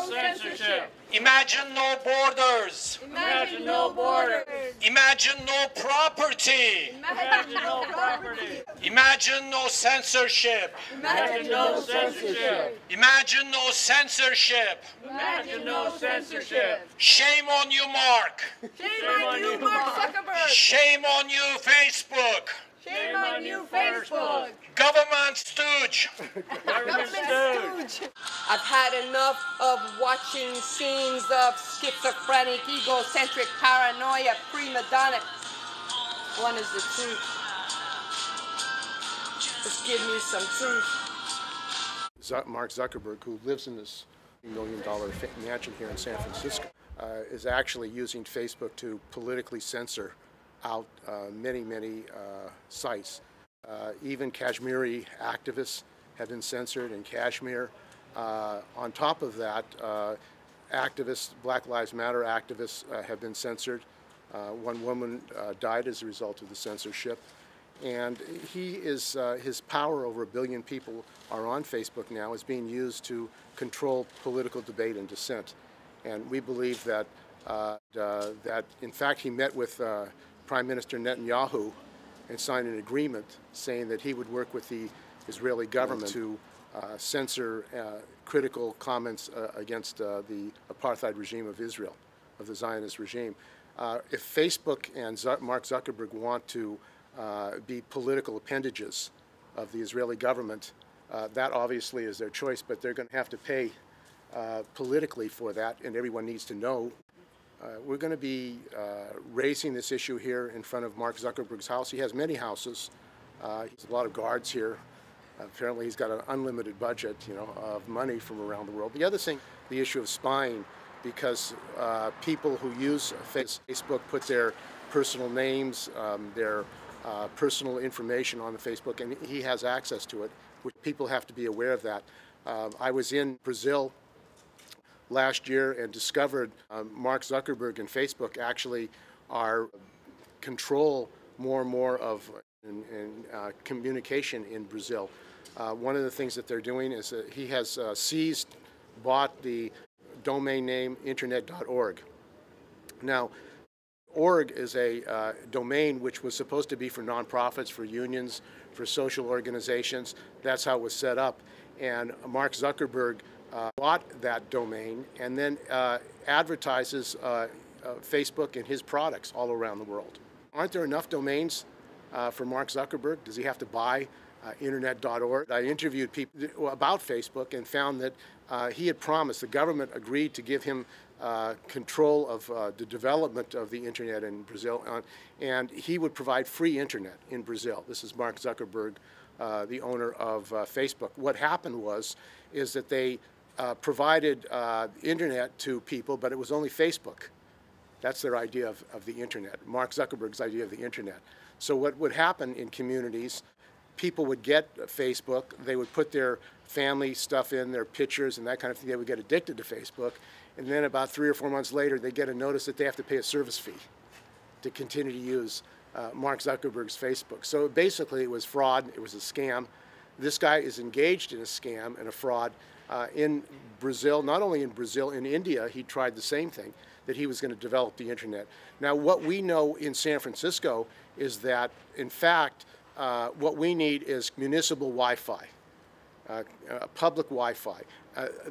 censorship. Imagine no borders. Imagine no borders. Imagine no property. Imagine no property. Imagine no censorship. Imagine no censorship. Imagine no censorship. Imagine no censorship. Shame on you, Mark. Shame on you, Mark Zuckerberg. Shame on you, Facebook. Shame on you, Facebook. Government stooge. Government stooge. I've had enough of watching scenes of schizophrenic, egocentric, paranoia, prima donna. One is the truth. Just give me some truth. Mark Zuckerberg, who lives in this $1 million mansion here in San Francisco, is actually using Facebook to politically censor out many sites. Even Kashmiri activists have been censored in Kashmir. On top of that, activists, Black Lives Matter activists have been censored. One woman died as a result of the censorship. And his power over 1 billion people are on Facebook now is being used to control political debate and dissent. And we believe that, that in fact, he met with Prime Minister Netanyahu and signed an agreement saying that he would work with the Israeli government to censor critical comments against the apartheid regime of Israel, of the Zionist regime. If Facebook and Mark Zuckerberg want to be political appendages of the Israeli government, that obviously is their choice, but they're going to have to pay politically for that, and everyone needs to know. We're going to be raising this issue here in front of Mark Zuckerberg's house. He has many houses. He has a lot of guards here. Apparently he's got an unlimited budget, of money from around the world. The other thing, the issue of spying, because people who use Facebook put their personal names, their personal information on the Facebook, and he has access to it, which people have to be aware of that. I was in Brazil last year and discovered Mark Zuckerberg and Facebook actually control more and more of communication in Brazil. One of the things that they're doing is that he has bought the domain name internet.org. Now, org is a domain which was supposed to be for nonprofits, for unions, for social organizations. That's how it was set up. And Mark Zuckerberg bought that domain and then advertises Facebook and his products all around the world. Aren't there enough domains for Mark Zuckerberg? Does he have to buy internet.org? I interviewed people about Facebook and found that he had promised, the government agreed to give him control of the development of the internet in Brazil, and he would provide free internet in Brazil. This is Mark Zuckerberg, the owner of Facebook. What happened is that they provided internet to people, but it was only Facebook. That's their idea of the internet, Mark Zuckerberg's idea of the internet. So what would happen in communities, people would get Facebook, they would put their family stuff in, their pictures and that kind of thing, they would get addicted to Facebook, and then about 3 or 4 months later they get a notice that they have to pay a service fee to continue to use Mark Zuckerberg's Facebook. So basically it was fraud, it was a scam. This guy is engaged in a scam and a fraud in Brazil, not only in Brazil, in India he tried the same thing, that he was going to develop the internet. Now what we know in San Francisco is that in fact what we need is municipal Wi-Fi, public Wi-Fi.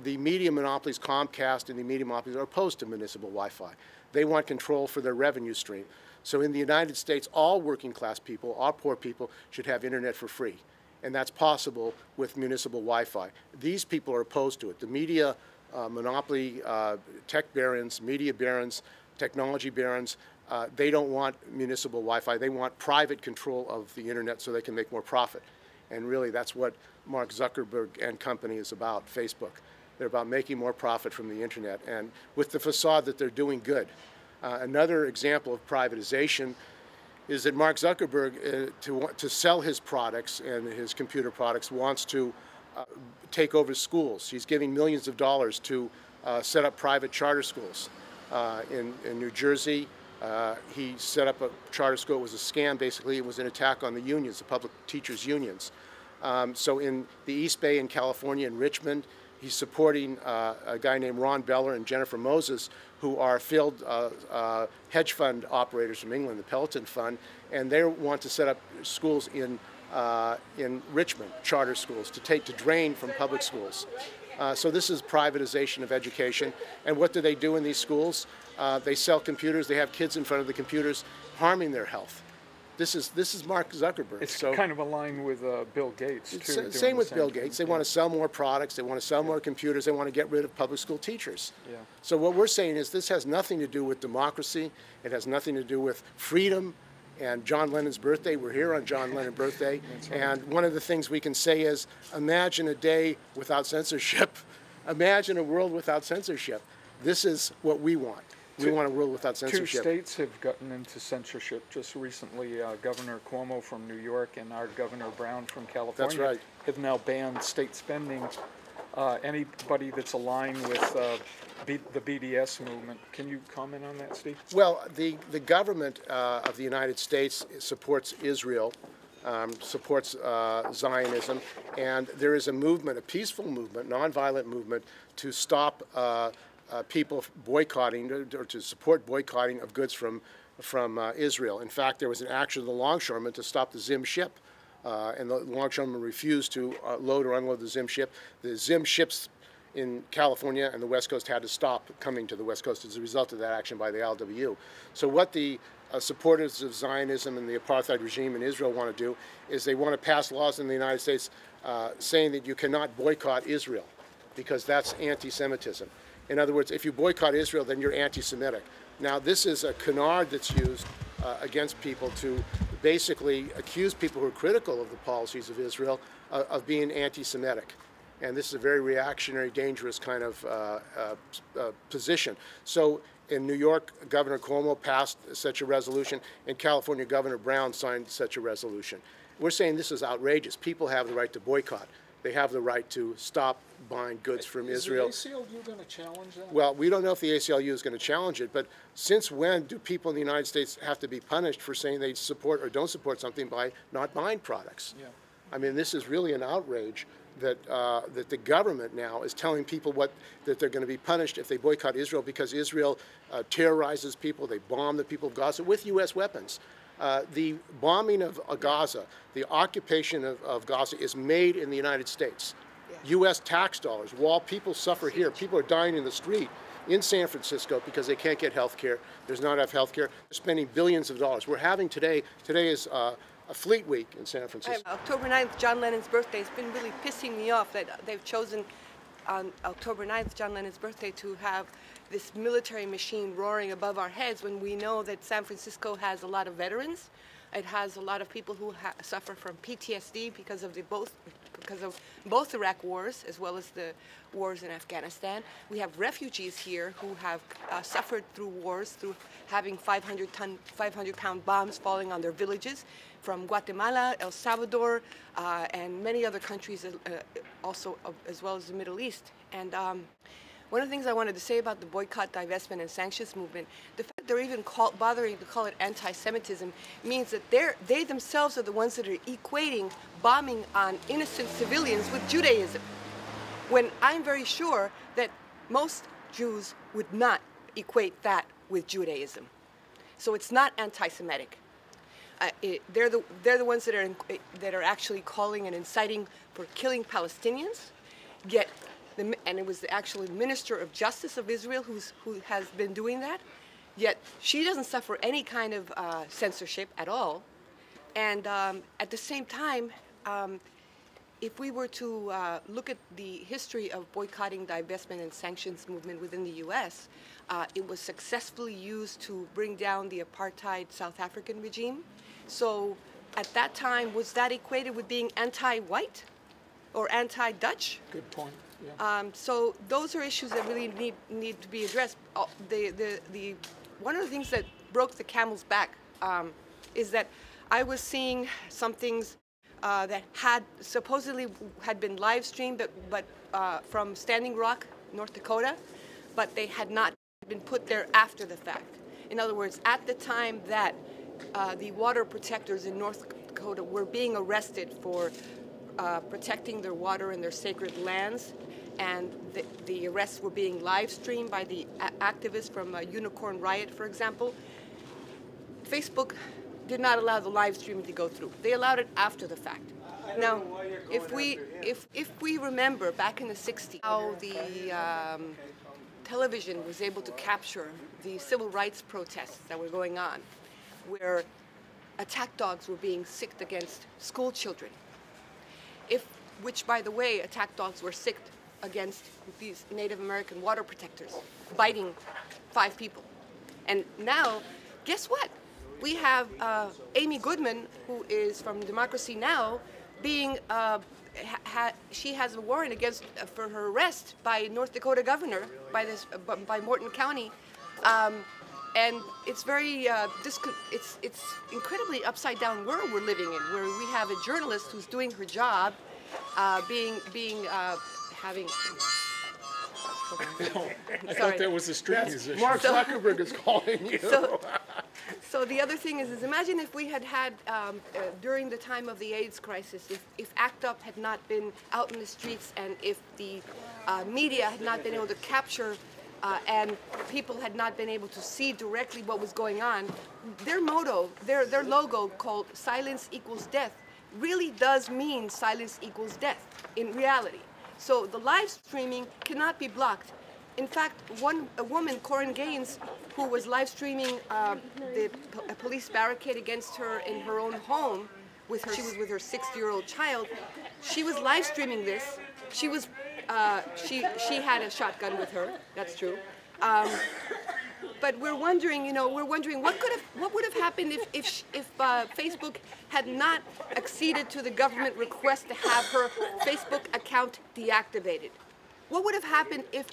The media monopolies, Comcast and the media monopolies are opposed to municipal Wi-Fi. They want control for their revenue stream. So in the United States, all working class people, all poor people should have internet for free. And that's possible with municipal Wi-Fi. These people are opposed to it. The media monopoly, tech barons, media barons, technology barons, they don't want municipal Wi-Fi. They want private control of the internet so they can make more profit. And really that's what Mark Zuckerberg and company is about, Facebook. They're about making more profit from the internet and with the facade that they're doing good. Another example of privatization is that Mark Zuckerberg, to sell his products and his computer products, wants to take over schools. He's giving millions of dollars to set up private charter schools. In New Jersey, he set up a charter school. It was a scam, basically. It was an attack on the unions, the public teachers' unions. So in the East Bay in California, in Richmond, He's supporting a guy named Ron Beller and Jennifer Moses, who are failed hedge fund operators from England, the Pelton Fund, and they want to set up schools in Richmond, charter schools, to drain from public schools. So this is privatization of education. And what do they do in these schools? They sell computers. They have kids in front of the computers, harming their health. This is Mark Zuckerberg. It's kind of aligned with Bill Gates, too. Same with Bill Gates. They want to sell more products. They want to sell more computers. They want to get rid of public school teachers. Yeah. So what we're saying is this has nothing to do with democracy. It has nothing to do with freedom and John Lennon's birthday. We're here on John Lennon's birthday. Right. And one of the things we can say is, imagine a day without censorship. Imagine a world without censorship. This is what we want. We want a world without censorship. 2 states have gotten into censorship just recently. Governor Cuomo from New York and our Governor Brown from California That's right. have now banned state spending. Anybody that's aligned with the BDS movement. Can you comment on that, Steve? Well, the government of the United States supports Israel, supports Zionism, and there is a movement, a peaceful movement, nonviolent movement, to stop people boycotting, or to support boycotting of goods from Israel. In fact, there was an action of the longshoremen to stop the Zim ship, and the longshoremen refused to load or unload the Zim ship. The Zim ships in California and the West Coast had to stop coming to the West Coast as a result of that action by the LWU. So what the supporters of Zionism and the apartheid regime in Israel want to do is they want to pass laws in the United States saying that you cannot boycott Israel because that's anti-Semitism. In other words, if you boycott Israel, then you're anti-Semitic. Now, this is a canard that's used against people to basically accuse people who are critical of the policies of Israel of being anti-Semitic. And this is a very reactionary, dangerous kind of position. So in New York, Governor Cuomo passed such a resolution, and California Governor Brown signed such a resolution. We're saying this is outrageous. People have the right to boycott. They have the right to stop buying goods from Israel. Is the ACLU going to challenge that? Well, we don't know if the ACLU is going to challenge it, but since when do people in the United States have to be punished for saying they support or don't support something by not buying products? Yeah. I mean, this is really an outrage that that the government now is telling people that they're going to be punished if they boycott Israel because Israel terrorizes people. They bomb the people of Gaza with U.S. weapons. The bombing of Gaza, the occupation of Gaza is made in the United States. Yeah. U.S. tax dollars. While people suffer here, people are dying in the street in San Francisco because they can't get health care. There's not enough health care. They're spending billions of dollars. We're having today is a Fleet Week in San Francisco. October 9th, John Lennon's birthday. It's been really pissing me off that they've chosen on October 9th, John Lennon's birthday, to have this military machine roaring above our heads when we know that San Francisco has a lot of veterans. It has a lot of people who suffer from PTSD because of both Iraq wars as well as the wars in Afghanistan. We have refugees here who have suffered through wars, through having 500-pound bombs falling on their villages, from Guatemala, El Salvador, and many other countries also, as well as the Middle East. And one of the things I wanted to say about the boycott, divestment, and sanctions movement, the fact they're even bothering to call it anti-Semitism means that they themselves are the ones that are equating bombing on innocent civilians with Judaism, when I'm very sure that most Jews would not equate that with Judaism. So it's not anti-Semitic. They're the ones that are actually calling and inciting for killing Palestinians. Yet, and it was actually the Minister of Justice of Israel who has been doing that. Yet she doesn't suffer any kind of censorship at all. And at the same time, if we were to look at the history of boycotting, divestment, and sanctions movement within the U.S., it was successfully used to bring down the apartheid South African regime. So at that time, was that equated with being anti-white or anti-Dutch? Good point. Yeah. So those are issues that really need to be addressed. One of the things that broke the camel's back is that I was seeing some things that supposedly had been live streamed, but from Standing Rock, North Dakota, but they had not been put there after the fact. In other words, at the time that the water protectors in North Dakota were being arrested for protecting their water and their sacred lands, and the arrests were being live streamed by the activists from Unicorn Riot, for example. Facebook did not allow the live streaming to go through. They allowed it after the fact. Now, if we remember back in the 60s how the television was able to capture the civil rights protests that were going on, where attack dogs were being sicked against school children, which, by the way, attack dogs were sicked against these Native American water protectors, biting 5 people. And now, guess what? We have Amy Goodman, who is from Democracy Now!, being she has a warrant against for her arrest by North Dakota governor, by Morton County, and it's very it's incredibly upside down world we're living in, where we have a journalist who's doing her job, having. I thought that was a street musician. Mark Zuckerberg is calling you. So the other thing is imagine if we had during the time of the AIDS crisis, if ACT UP had not been out in the streets, and if the media had not been able to capture and people had not been able to see directly what was going on, their motto, their logo called "Silence Equals Death" really does mean silence equals death in reality. So the live streaming cannot be blocked. In fact, a woman, Corinne Gaines, who was live streaming a police barricade against her in her own home, she was with her 6-year-old child. She was live streaming this. She had a shotgun with her. That's true. But we're wondering, what would have happened if Facebook had not acceded to the government request to have her Facebook account deactivated? What would have happened if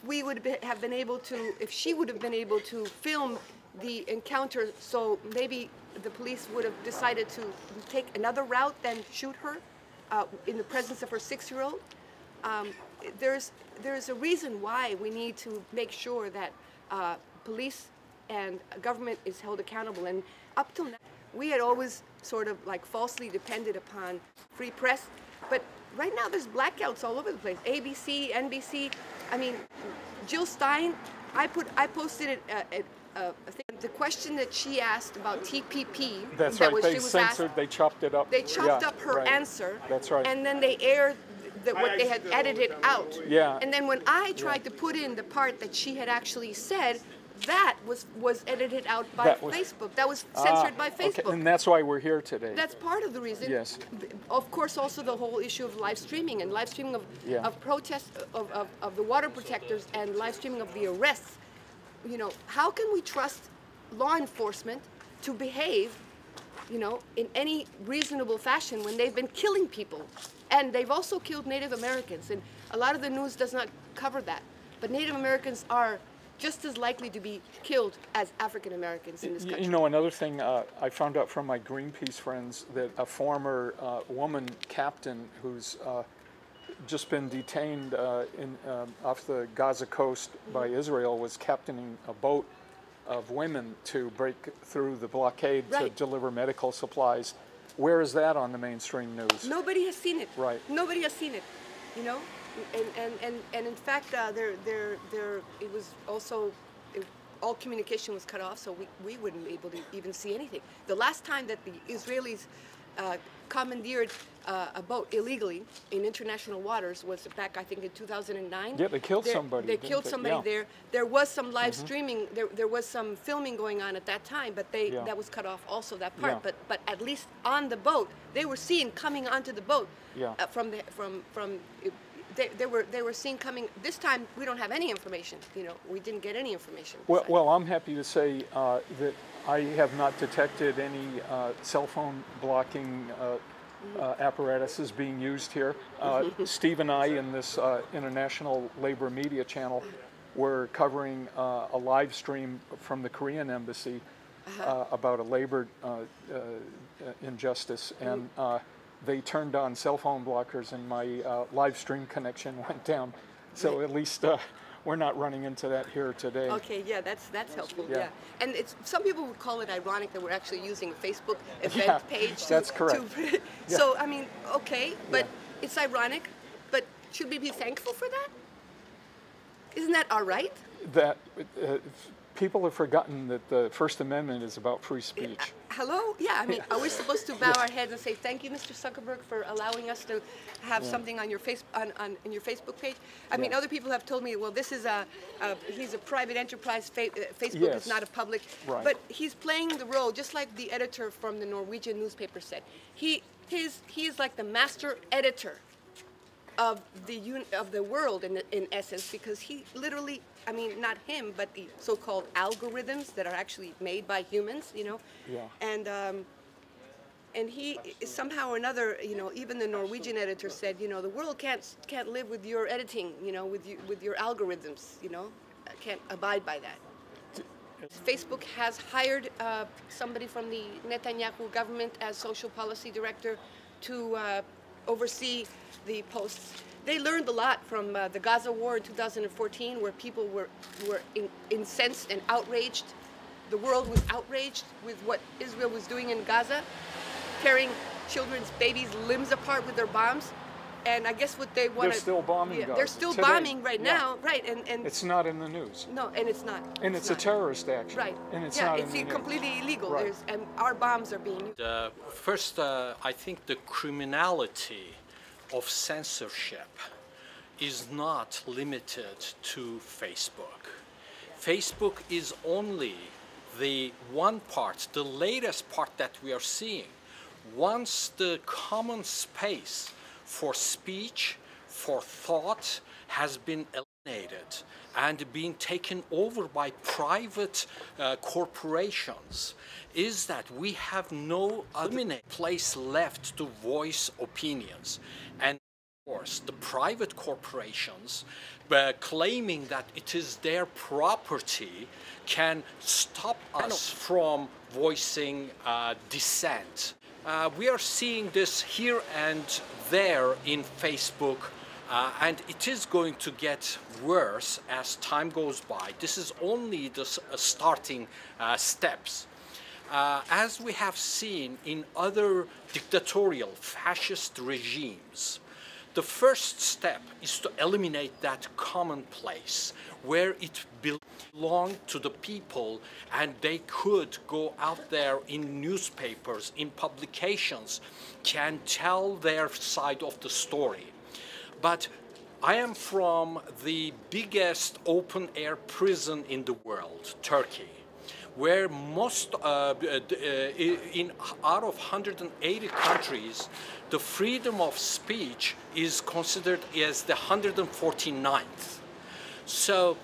we would have been able to, if she would have been able to film the encounter, so maybe the police would have decided to take another route than shoot her in the presence of her 6-year-old? There's a reason why we need to make sure that police and government is held accountable. And up till now, we had always sort of like falsely depended upon free press, but right now there's blackouts all over the place. ABC, NBC. I mean, Jill Stein, I posted the question that she asked about TPP. That's right. They censored. They chopped it up. They chopped up her answer. That's right. And then they aired what they had edited out. Yeah. And then when I tried to put in the part that she had actually said, that was edited out by Facebook. That was censored by Facebook. Okay. And that's why we're here today. That's part of the reason. Yes. Of course, also the whole issue of live streaming and live streaming of protests of the water protectors and live streaming of the arrests. How can we trust law enforcement to behave, in any reasonable fashion when they've been killing people? And they've also killed Native Americans, and a lot of the news does not cover that. But Native Americans are just as likely to be killed as African Americans in this country. Another thing I found out from my Greenpeace friends, that a former woman captain who's just been detained off the Gaza coast by Israel was captaining a boat of women to break through the blockade to deliver medical supplies. Where is that on the mainstream news? Nobody has seen it. Right. Nobody has seen it. And in fact, it was also, all communication was cut off, so we wouldn't be able to even see anything. The last time that the Israelis commandeered a boat illegally in international waters was back, I think, in 2009. Yeah, they killed somebody. They killed somebody there. There was some live streaming. There was some filming going on at that time, but that was cut off also, that part. Yeah. But at least on the boat, they were seen coming onto the boat They were seen coming. This time, we don't have any information. We didn't get any information. Well, I'm happy to say that I have not detected any cell phone blocking apparatuses being used here. Steve and I, in this International Labor Media Channel, were covering a live stream from the Korean Embassy about a labor injustice, and they turned on cell phone blockers, and my live stream connection went down. So at least we're not running into that here today. Okay, yeah, that's helpful. Yeah. Yeah, and it's some people would call it ironic that we're actually using a Facebook event Yeah, page. that's correct. So I mean, okay, but Yeah. it's ironic. But should we be thankful for that? Isn't that all right? That people have forgotten that the First Amendment is about free speech. Hello? Yeah, I mean, are we supposed to bow our heads and say thank you, Mr. Zuckerberg, for allowing us to have something on your on your Facebook page? I mean, other people have told me, well, this is he's a private enterprise. Facebook is not a public. Right. But he's playing the role, just like the editor from the Norwegian newspaper said. He is like the master editor of the world in essence, because he literally, I mean, not him, but the so-called algorithms that are actually made by humans, you know. Yeah. And he somehow or another, you know, even the Norwegian editor said, you know, the world can't live with your editing, you know, with your algorithms, you know, can't abide by that. Facebook has hired somebody from the Netanyahu government as social policy director to oversee the posts. They learned a lot from the Gaza war in 2014, where people were incensed and outraged. The world was outraged with what Israel was doing in Gaza, tearing children's babies' limbs apart with their bombs. And I guess what they want to... They're still bombing Gaza They're still today. bombing right now, right? And it's not in the news. No, and it's not. And it's a terrorist action. Right. And it's yeah, not it's in the news. completely illegal. Right. And our bombs are being used. First, I think the criminality of censorship is not limited to Facebook. Facebook is only the one part, the latest part that we are seeing. Once the common space for speech, for thought has been eliminated and being taken over by private corporations, is that we have no other place left to voice opinions. And of course, the private corporations claiming that it is their property can stop us from voicing dissent. We are seeing this here and there in Facebook, and it is going to get worse as time goes by. This is only the starting steps. As we have seen in other dictatorial fascist regimes, the first step is to eliminate that commonplace where it belonged to the people and they could go out there in newspapers, in publications, can tell their side of the story. But I am from the biggest open-air prison in the world, Turkey, where most, out of 180 countries, the freedom of speech is considered as the 149th. So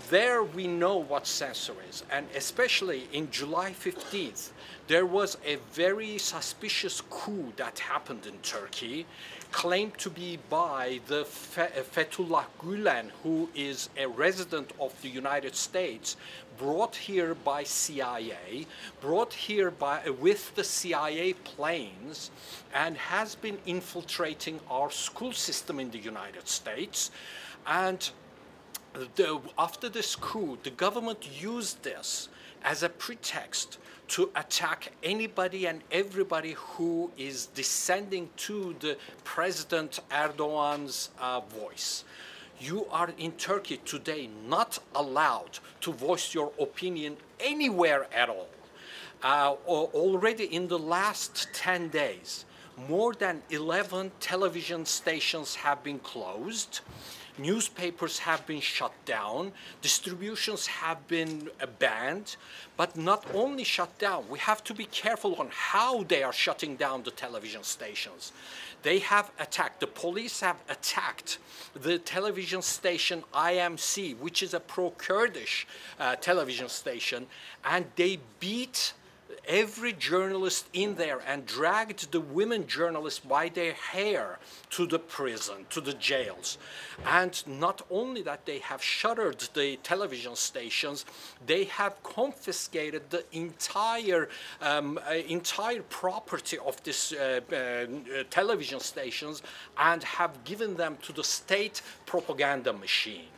there we know what censor is, and especially in July 15th, there was a very suspicious coup that happened in Turkey, claimed to be by the Fethullah Gülen, who is a resident of the United States, brought here by CIA, brought here with the CIA planes, and has been infiltrating our school system in the United States. And after this coup, the government used this as a pretext to attack anybody and everybody who is descending to the President Erdogan's voice. You are in Turkey today not allowed to voice your opinion anywhere at all. Already in the last 10 days, more than 11 television stations have been closed. Newspapers have been shut down, distributions have been banned, but not only shut down, we have to be careful on how they are shutting down the television stations. They have attacked, the police have attacked the television station IMC, which is a pro-Kurdish television station, and they beat every journalist in there and dragged the women journalists by their hair to the prison, to the jails. And not only that, they have shuttered the television stations, they have confiscated the entire property of this television stations and have given them to the state propaganda machine.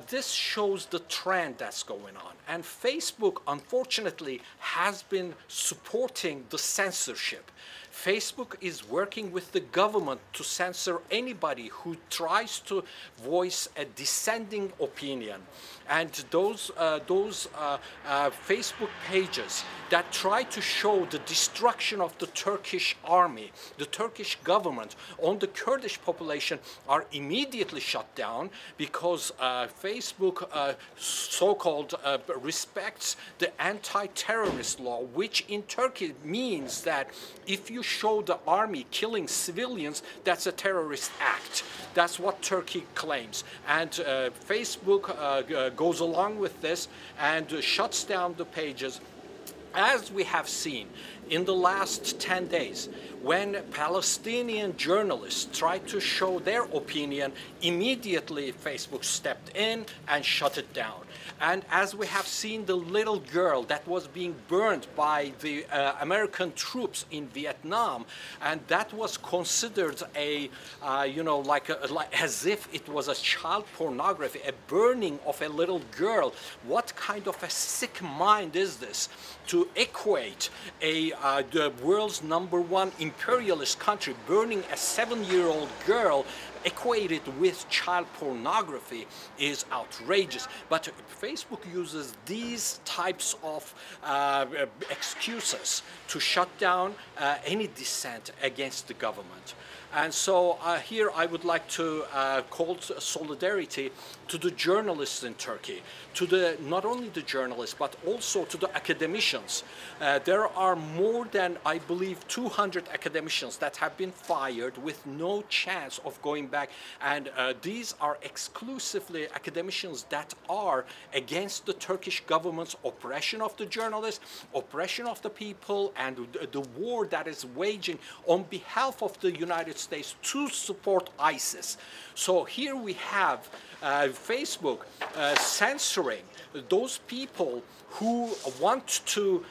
this shows the trend that's going on. And Facebook, unfortunately, has been supporting the censorship. Facebook is working with the government to censor anybody who tries to voice a dissenting opinion. And those Facebook pages that try to show the destruction of the Turkish army, the Turkish government on the Kurdish population are immediately shut down because Facebook so-called respects the anti-terrorist law, which in Turkey means that if you show the army killing civilians, that's a terrorist act. That's what Turkey claims. And Facebook goes along with this and shuts down the pages. As we have seen in the last 10 days, when Palestinian journalists tried to show their opinion, immediately Facebook stepped in and shut it down. And as we have seen the little girl that was being burned by the American troops in Vietnam, and that was considered a, like as if it was a child pornography, a burning of a little girl. What kind of a sick mind is this to equate the world's #1 imperialist country burning a 7-year-old girl equated with child pornography is outrageous. But Facebook uses these types of excuses to shut down any dissent against the government. And so here I would like to call solidarity to the journalists in Turkey, to not only the journalists, but also to the academicians. There are more than, I believe, 200 academicians that have been fired with no chance of going back. And these are exclusively academicians that are against the Turkish government's oppression of the journalists, oppression of the people, and the war that is waging on behalf of the United States to support ISIS. So here we have Facebook censoring those people who wants to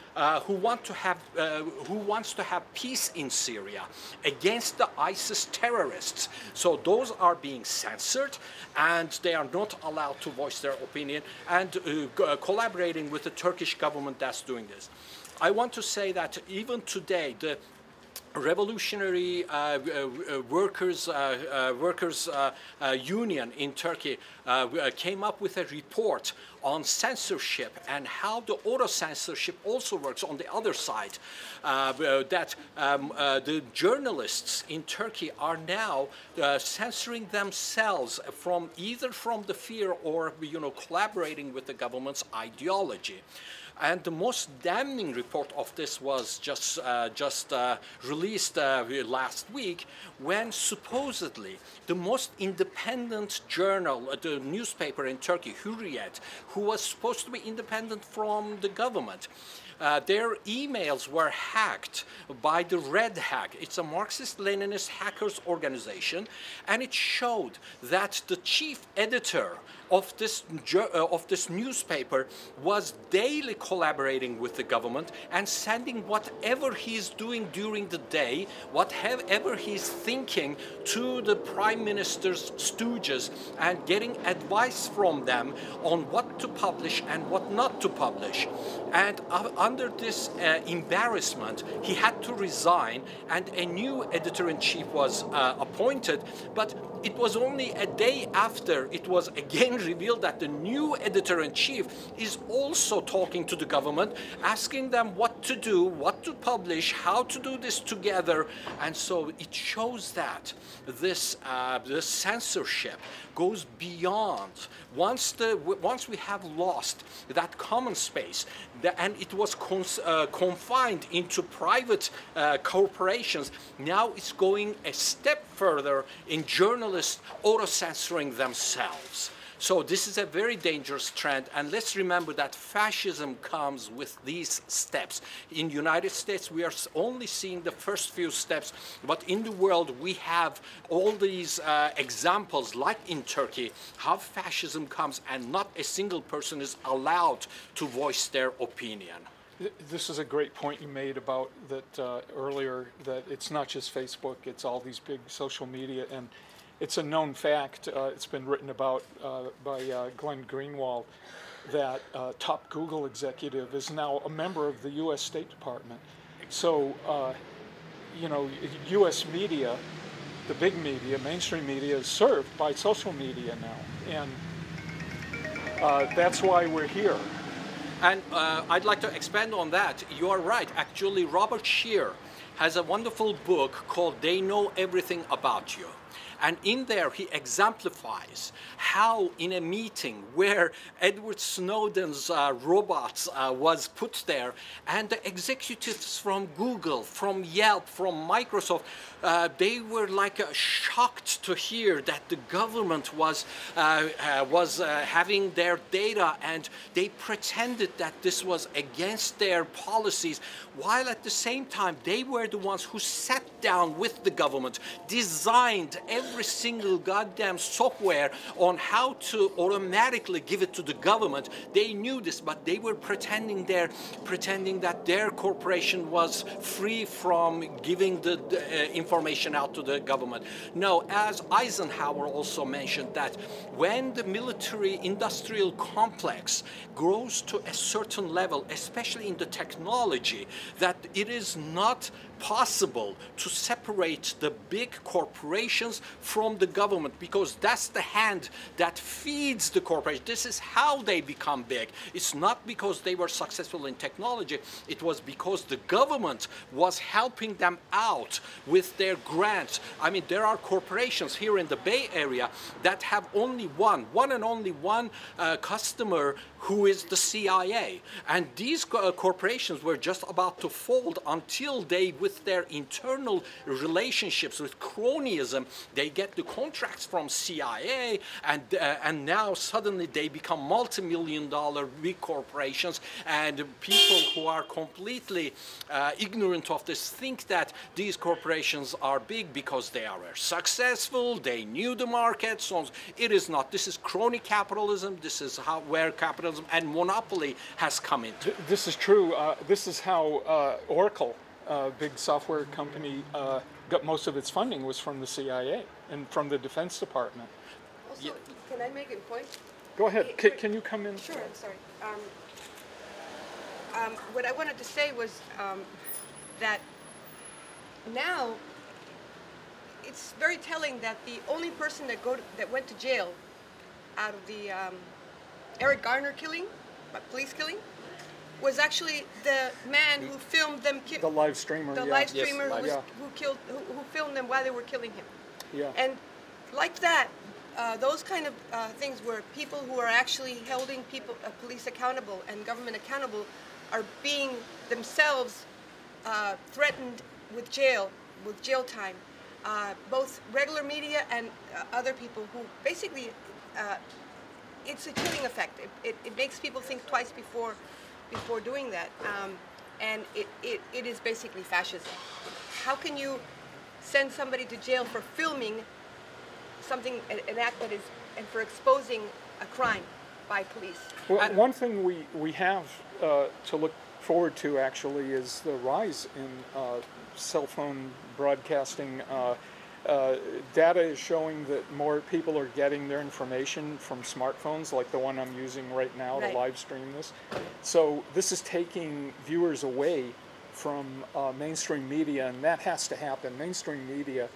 have peace in Syria against the ISIS terrorists. So those are being censored, and they are not allowed to voice their opinion, and collaborating with the Turkish government that's doing this. I want to say that even today, the Revolutionary Workers Union in Turkey came up with a report on censorship and how the auto-censorship also works on the other side. The journalists in Turkey are now censoring themselves either from the fear or collaborating with the government's ideology. And the most damning report of this was just released last week, when supposedly the most independent journal, the newspaper in Turkey, Hürriyet, who was supposed to be independent from the government, their emails were hacked by the Red Hack. It's a Marxist-Leninist hackers organization, and it showed that the chief editor of this newspaper was daily collaborating with the government and sending whatever he's doing during the day, whatever he's thinking, to the prime minister's stooges and getting advice from them on what to publish and what not to publish. And under this embarrassment, he had to resign, and a new editor-in-chief was appointed. But it was only a day after it was again revealed that the new editor-in-chief is also talking to the government, asking them what to do, what to publish, how to do this together. And so it shows that this censorship goes beyond. Once we have lost that common space, and it was confined into private corporations, now it's going a step further in journalists auto-censoring themselves. So this is a very dangerous trend, and let's remember that fascism comes with these steps. In the United States, we are only seeing the first few steps, but in the world, we have all these examples, like in Turkey, how fascism comes and not a single person is allowed to voice their opinion. This is a great point you made about that earlier, that it's not just Facebook, it's all these big social media. And it's a known fact. It's been written about by Glenn Greenwald that top Google executive is now a member of the U.S. State Department. So, you know, U.S. media, the big media, mainstream media, is served by social media now, and that's why we're here. And I'd like to expand on that. You are right. Actually, Robert Shear has a wonderful book called They Know Everything About You. And in there, he exemplifies how in a meeting where Edward Snowden's robots was put there, and the executives from Google, from Yelp, from Microsoft, they were like shocked to hear that the government was having their data, and they pretended that this was against their policies, while at the same time they were the ones who sat down with the government, designed every single goddamn software on how to automatically give it to the government. They knew this, but they were pretending that their corporation was free from giving the information out to the government. No, as Eisenhower also mentioned, that when the military-industrial complex grows to a certain level, especially in the technology, that it is not possible to separate the big corporations from the government, because that's the hand that feeds the corporation. This is how they become big. It's not because they were successful in technology. It was because the government was helping them out with their grants. I mean, there are corporations here in the Bay Area that have only one and only one customer, who is the CIA. And these corporations were just about to fold until they, with their internal relationships with cronyism, they get the contracts from CIA, and now suddenly they become multi-million-dollar big corporations, and people who are completely ignorant of this think that these corporations are big because they are successful, they knew the market, so on. It is not. This is crony capitalism. This is where capitalism and monopoly has come into. This is true. This is how Oracle, big software company, got most of its funding was from the CIA and from the Defense Department. Also, can I make a point? Go ahead. Can you come in? Sure, I'm sorry. What I wanted to say was that now it's very telling that the only person that went to jail out of the Eric Garner killing, police killing, was actually the man who filmed them. The live streamer. The live streamer who filmed them while they were killing him. Yeah. And like that, those kind of things where people who are actually holding police accountable and government accountable are being themselves threatened with jail time. Both regular media and other people who basically, it's a chilling effect. It makes people think twice before doing that, and it is basically fascism. How can you send somebody to jail for filming something, an act that is, and for exposing a crime by police? Well, one thing we have to look forward to actually is the rise in cell phone broadcasting. Data is showing that more people are getting their information from smartphones, like the one I'm using right now to live stream this. So this is taking viewers away from mainstream media, and that has to happen. Mainstream media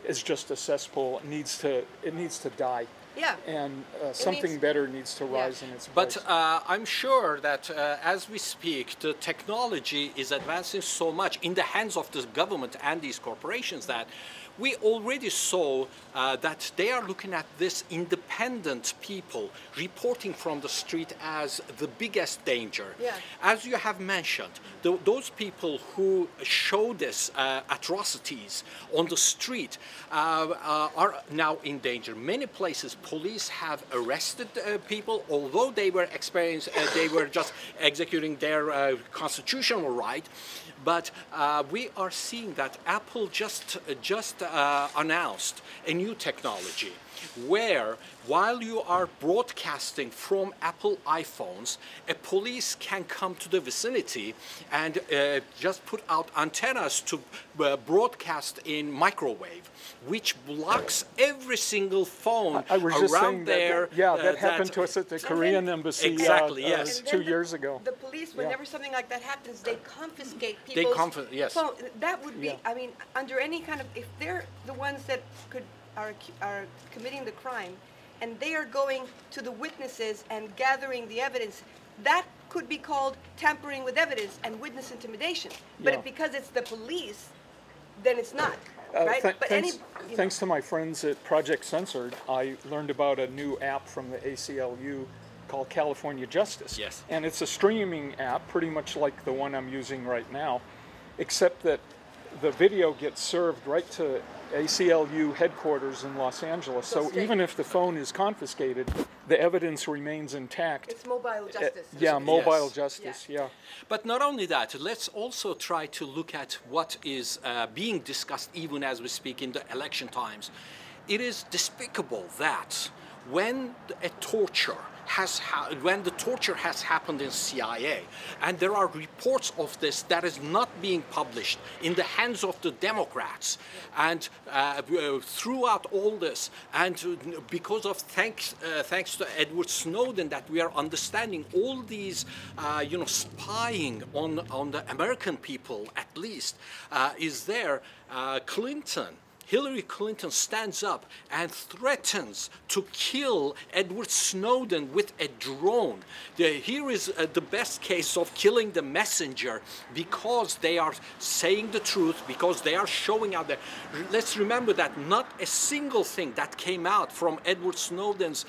is just a cesspool. It needs to die. Yeah. And something better needs to rise in its place. But I'm sure that as we speak, the technology is advancing so much in the hands of the government and these corporations that we already saw that they are looking at this independent people reporting from the street as the biggest danger. Yeah. As you have mentioned, those people who show this atrocities on the street are now in danger. Many places, police have arrested people, although they were they were just executing their constitutional right. But we are seeing that Apple just announced a new technology where, while you are broadcasting from Apple iPhones, a police can come to the vicinity and just put out antennas to broadcast in microwave, which blocks every single phone I was just around saying there. that happened to us at the Korean embassy Exactly, yes. And then 2 years ago. The police, whenever something like that happens, they confiscate They people's yes. phone. That would be, Yeah. I mean, under any kind of, if they're the ones that are committing the crime, and they are going to the witnesses and gathering the evidence, that could be called tampering with evidence and witness intimidation. But Yeah. because it's the police, then it's not, right? But Thanks to my friends at Project Censored, I learned about a new app from the ACLU called California Justice. Yes. And it's a streaming app, pretty much like the one I'm using right now, except that the video gets served right to ACLU headquarters in Los Angeles. So even if the phone is confiscated, the evidence remains intact. it's mobile justice. Yeah, mobile Yes. justice, yeah. But not only that, let's also try to look at what is being discussed even as we speak in the election times. It is despicable that when the torture has happened in CIA, and there are reports of this that is not being published in the hands of the Democrats, and throughout all this, and because of thanks to Edward Snowden, that we are understanding all these, spying on the American people at least, is there. Hillary Clinton stands up and threatens to kill Edward Snowden with a drone. Here is the best case of killing the messenger, because they are saying the truth, because they are showing out there. Let's remember that not a single thing that came out from Edward Snowden's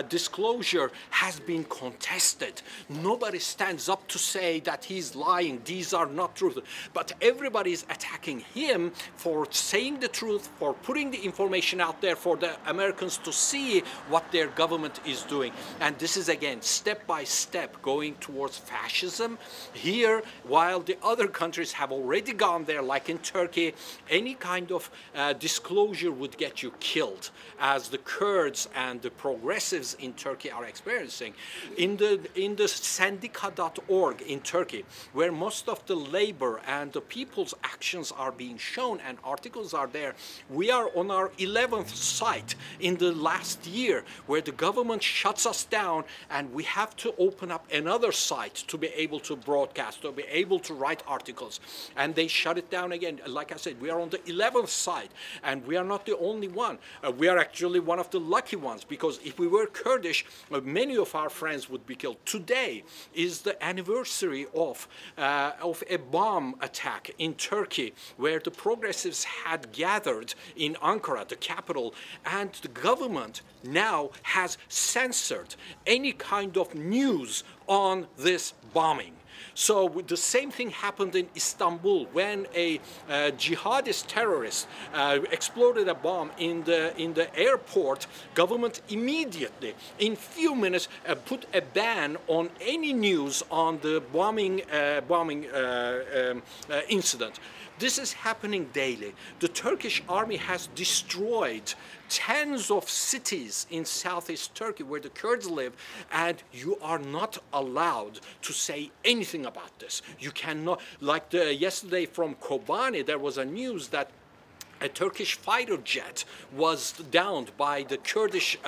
disclosure has been contested. Nobody stands up to say that he's lying, these are not true. But everybody is attacking him for saying the truth, for putting the information out there for the Americans to see what their government is doing. And this is, again, step by step going towards fascism here, while the other countries have already gone there, like in Turkey. Any kind of disclosure would get you killed, as the Kurds and the progressives in Turkey are experiencing. In the Sendika.org in Turkey, where most of the labor and the people's actions are being shown and articles are there, we are on our 11th site in the last year, where the government shuts us down, and we have to open up another site to be able to broadcast, to be able to write articles, and they shut it down again. Like I said, we are on the 11th site, and we are not the only one. We are actually one of the lucky ones, because if we were Kurdish, many of our friends would be killed. Today is the anniversary of a bomb attack in Turkey, where the progressives had gathered in Ankara, the capital, and the government now has censored any kind of news on this bombing. So the same thing happened in Istanbul when a jihadist terrorist exploded a bomb in the airport. Government immediately, in few minutes, put a ban on any news on the bombing incident. This is happening daily. The Turkish army has destroyed tens of cities in southeast Turkey where the Kurds live, and you are not allowed to say anything about this. You cannot, like yesterday from Kobani, there was a news that a Turkish fighter jet was downed by the Kurdish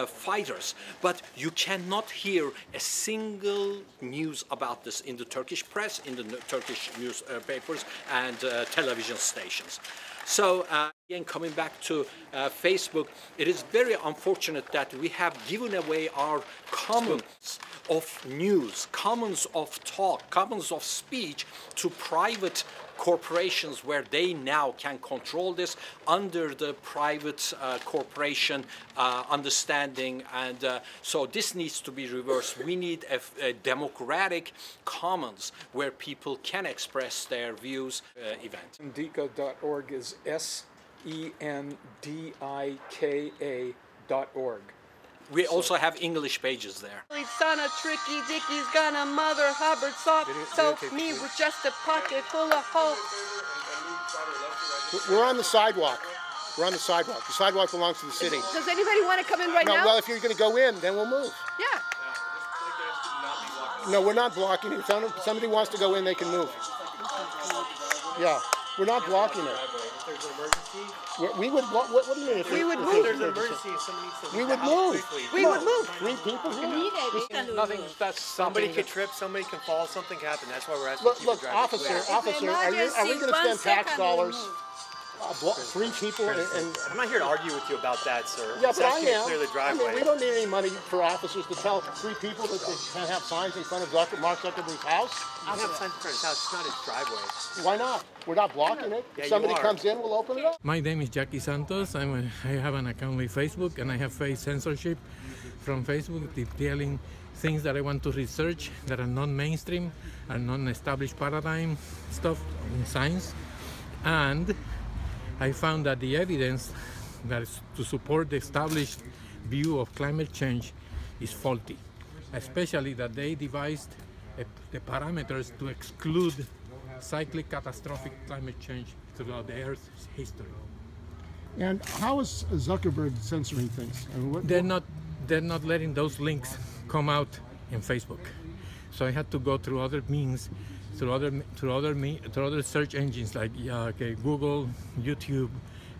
fighters, but you cannot hear a single news about this in the Turkish press, in the Turkish newspapers and television stations. So again, coming back to Facebook, it is very unfortunate that we have given away our commons of news, commons of talk, commons of speech to private corporations, where they now can control this under the private corporation understanding, and so this needs to be reversed. We need a democratic commons where people can express their views. Event. Sendika.org is SENDIKA.org. We also have English pages there. Son of Tricky Dickie's gonna mother Hubbard soft soap me with just a pocket full of hope. We're on the sidewalk. We're on the sidewalk. The sidewalk belongs to the city. Does anybody want to come in right No, now? well, if you're going to go in, then we'll move. Yeah. No, we're not blocking it. If somebody wants to go in, they can move. Yeah. We're not blocking it. If there's an emergency, We would. What do you mean? We would if move. there's an emergency, if somebody needs to leave We the would house move. quickly. We would move. 3 people here. Nothing. That's Somebody something could trip, somebody can fall, something can happen. That's why we're asking Look, people look, to drive officer, quick. officer, are we going to spend tax dollars? 3 people and I'm not here to argue with you about that, sir. yeah, Just but I asking you to am. clear the I driveway. mean, we don't need any money for officers to tell 3 people that they can't have signs in front of Mark Zuckerberg's house. You have signs in front of his house. It's not his driveway. Why not? We're not blocking it. Yeah, If you somebody are. comes in, we'll open it up. My name is Jackie Santos. I have an account with Facebook, and I have faced censorship from Facebook detailing things that I want to research that are non-mainstream, are non-established paradigm stuff in science. And I found that the evidence that is to support the established view of climate change is faulty, especially that they devised the parameters to exclude cyclic catastrophic climate change throughout the Earth's history. And how is Zuckerberg censoring things? I mean, They're not letting those links come out in Facebook. So I had to go through other means, through other search engines like Google, YouTube,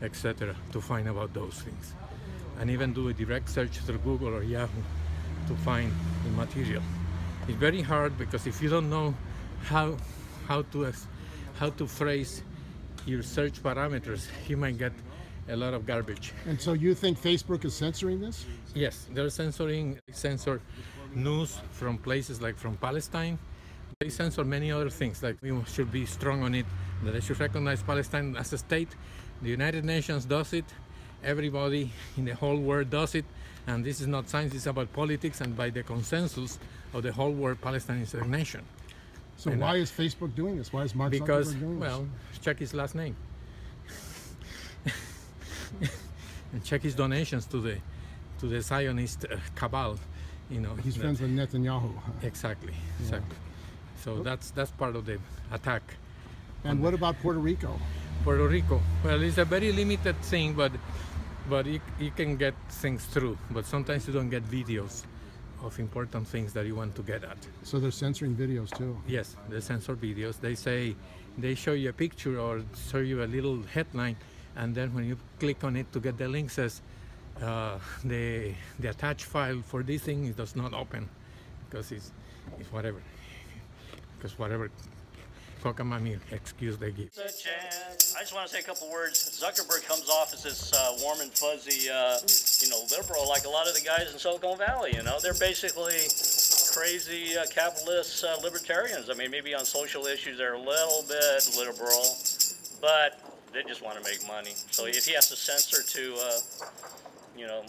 etc., to find about those things, and even do a direct search through Google or Yahoo to find the material. It's very hard because if you don't know how to phrase your search parameters, you might get a lot of garbage. And so you think Facebook is censoring this? Yes, they're censor news from places like from Palestine. They censor many other things, like we should be strong on it, that they should recognize Palestine as a state. The United Nations does it, everybody in the whole world does it, and this is not science, it's about politics, and by the consensus of the whole world, Palestine is a nation. So And, why is Facebook doing this? Why is Mark Because, Zuckerberg doing this? well, check his last name. And check his donations to the Zionist cabal, you know. He's friends with Netanyahu. Exactly, exactly. So that's part of the attack. And what about Puerto Rico? Puerto Rico, well, it's a very limited thing, but you can get things through, but sometimes you don't get videos of important things that you want to get at. So they're censoring videos too. Yes, they censor videos. They show you a picture or show you a little headline, and then when you click on it to get the link, says the attached file for this thing it does not open because it's whatever. Because whatever cockamamie excuse they give. I just want to say a couple words. Zuckerberg comes off as this warm and fuzzy, liberal, like a lot of the guys in Silicon Valley. You know, they're basically crazy capitalist libertarians. I mean, maybe on social issues they're a little bit liberal, but they just want to make money. So if he has to censor to,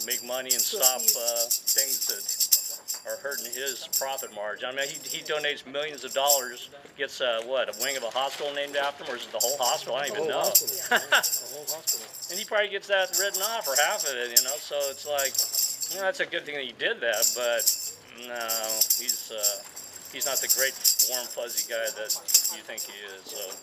make money and stop things that are hurting his profit margin. I mean, he donates millions of dollars, gets a wing of a hospital named after him, or is it the whole hospital? I don't even know. The whole hospital. And he probably gets that written off, or half of it, so it's like, that's a good thing that he did that, but no, he's not the great warm fuzzy guy that you think he is. So.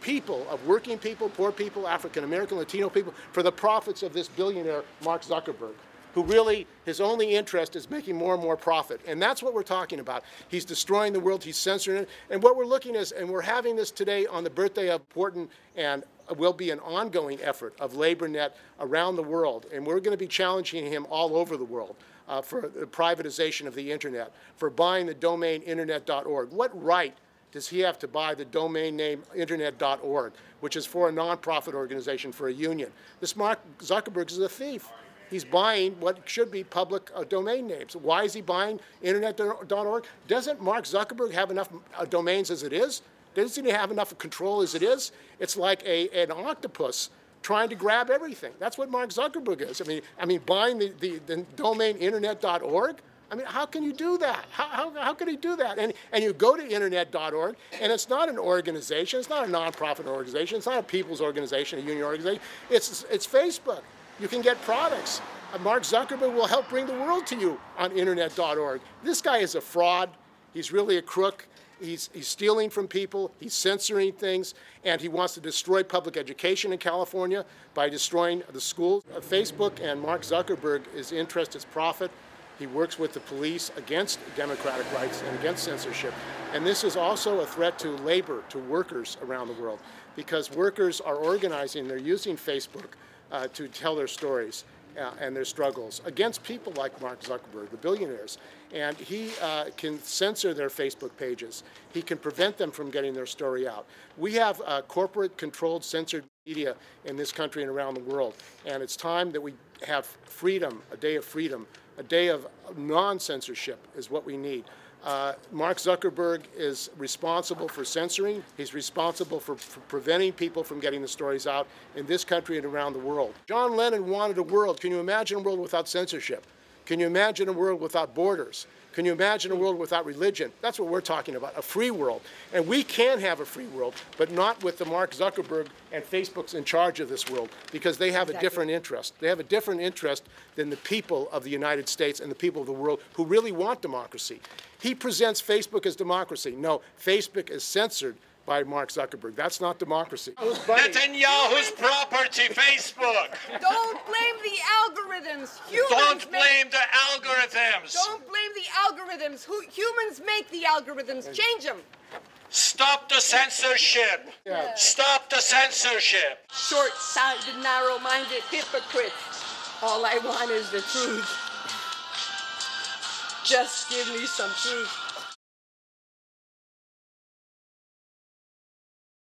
People, of working people, poor people, African American, Latino people, for the profits of this billionaire, Mark Zuckerberg, who really, his only interest is making more and more profit. And that's what we're talking about. He's destroying the world, he's censoring it. And what we're looking at, and we're having this today on the birthday of important and will be an ongoing effort of LaborNet around the world. And we're going to be challenging him all over the world for the privatization of the internet, for buying the domain internet.org. What right does he have to buy the domain name internet.org, which is for a nonprofit organization, for a union? This Mark Zuckerberg is a thief. He's buying what should be public domain names. Why is he buying internet.org? Doesn't Mark Zuckerberg have enough domains as it is? Doesn't he have enough control as it is? It's like an octopus trying to grab everything. That's what Mark Zuckerberg is. I mean, buying the domain internet.org? I mean, how can you do that? How can he do that? And you go to internet.org, and it's not an organization. It's not a nonprofit organization. It's not a people's organization, a union organization. It's Facebook. You can get products. Mark Zuckerberg will help bring the world to you on internet.org. This guy is a fraud. He's really a crook. He's stealing from people. He's censoring things. And he wants to destroy public education in California by destroying the schools. Facebook and Mark Zuckerberg, his interest is profit. He works with the police against democratic rights and against censorship. And this is also a threat to labor, to workers around the world, because workers are organizing, they're using Facebook to tell their stories and their struggles against people like Mark Zuckerberg, the billionaires. And he can censor their Facebook pages. He can prevent them from getting their story out. We have corporate-controlled censored media in this country and around the world. And it's time that we have freedom, a day of freedom, a day of non-censorship is what we need. Mark Zuckerberg is responsible for censoring. He's responsible for preventing people from getting the stories out in this country and around the world. John Lennon wanted a world. Can you imagine a world without censorship? Can you imagine a world without borders? Can you imagine a world without religion? That's what we're talking about, a free world. And we can have a free world, but not with the Mark Zuckerberg and Facebook's in charge of this world, because they have a different interest. They have a different interest than the people of the United States and the people of the world who really want democracy. He presents Facebook as democracy. No, Facebook is censored by Mark Zuckerberg. That's not democracy. Netanyahu's property, Facebook. Don't blame the algorithms. Don't blame the algorithms. Don't blame the algorithms. Humans make the algorithms. Change them. Stop the censorship. Yeah. Stop the censorship. Short-sighted, narrow-minded hypocrites. All I want is the truth. Just give me some truth.